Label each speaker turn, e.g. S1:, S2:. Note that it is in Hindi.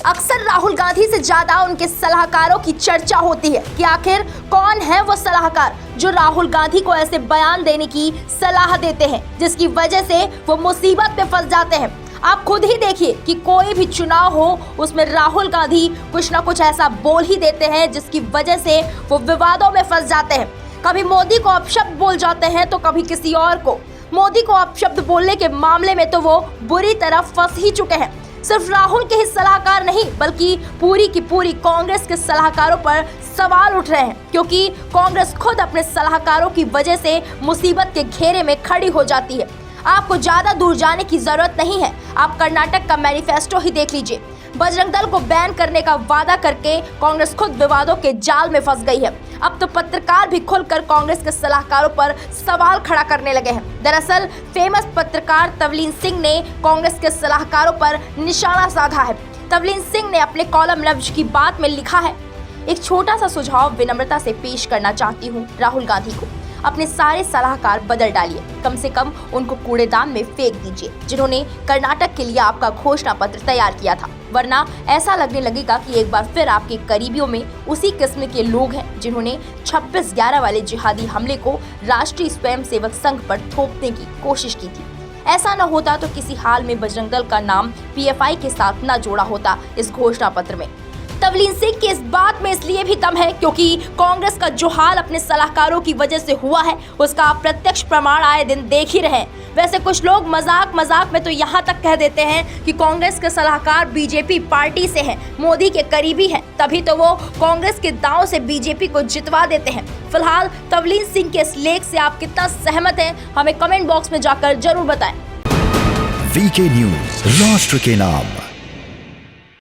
S1: अक्सर राहुल गांधी से ज्यादा उनके सलाहकारों की चर्चा होती है कि आखिर कौन है वो सलाहकार जो राहुल गांधी को ऐसे बयान देने की सलाह देते हैं जिसकी वजह से वो मुसीबत में फंस जाते हैं। आप खुद ही देखिए कि कोई भी चुनाव हो उसमें राहुल गांधी कुछ ना कुछ ऐसा बोल ही देते हैं जिसकी वजह से वो विवादों में फंस जाते हैं। कभी मोदी को अपशब्द बोल जाते हैं तो कभी किसी और को। मोदी को अपशब्द बोलने के मामले में तो वो बुरी तरह फंस ही चुके हैं। सिर्फ राहुल के ही सलाहकार नहीं बल्कि पूरी की पूरी कांग्रेस के सलाहकारों पर सवाल उठ रहे हैं, क्योंकि कांग्रेस खुद अपने सलाहकारों की वजह से मुसीबत के घेरे में खड़ी हो जाती है। आपको ज्यादा दूर जाने की जरूरत नहीं है, आप कर्नाटक का मैनिफेस्टो ही देख लीजिए। बजरंग दल को बैन करने का वादा करके कांग्रेस खुद विवादों के जाल में फंस गई है। अब तो पत्रकार भी खुलकर कांग्रेस के सलाहकारों पर सवाल खड़ा करने लगे हैं। दरअसल फेमस पत्रकार तवलीन सिंह ने कांग्रेस के सलाहकारों पर निशाना साधा है। तवलीन सिंह ने अपने कॉलम लफ्ज की बात में लिखा है, एक छोटा सा सुझाव विनम्रता से पेश करना चाहती हूँ राहुल गांधी को। अपने सारे सलाहकार बदल डालिए, कम से कम उनको कूड़ेदान में फेंक दीजिए जिन्होंने कर्नाटक के लिए आपका घोषणा पत्र तैयार किया था, वरना ऐसा लगने लगेगा कि एक बार फिर आपके करीबियों में उसी किस्म के लोग हैं जिन्होंने 26/11 वाले जिहादी हमले को राष्ट्रीय स्वयंसेवक संघ पर थोपने की कोशिश की थी। ऐसा न होता तो किसी हाल में बजरंग दल का नाम PFI के साथ न जोड़ा होता इस घोषणा पत्र में। तवलीन सिंह की इस बात में इसलिए भी दम है क्योंकि कांग्रेस का जो हाल अपने सलाहकारों की वजह से हुआ है उसका आप प्रत्यक्ष प्रमाण आए दिन देख ही रहे हैं। वैसे कुछ लोग मजाक में तो यहाँ तक कह देते हैं कि कांग्रेस के सलाहकार बीजेपी पार्टी से हैं, मोदी के करीबी हैं, तभी तो वो कांग्रेस के दांव से बीजेपी को जितवा देते हैं। फिलहाल तवलीन सिंह के इस लेख से आप कितना सहमत हैं हमें कमेंट बॉक्स में जाकर जरूर बताएं।
S2: VK न्यूज, राष्ट्र के नाम।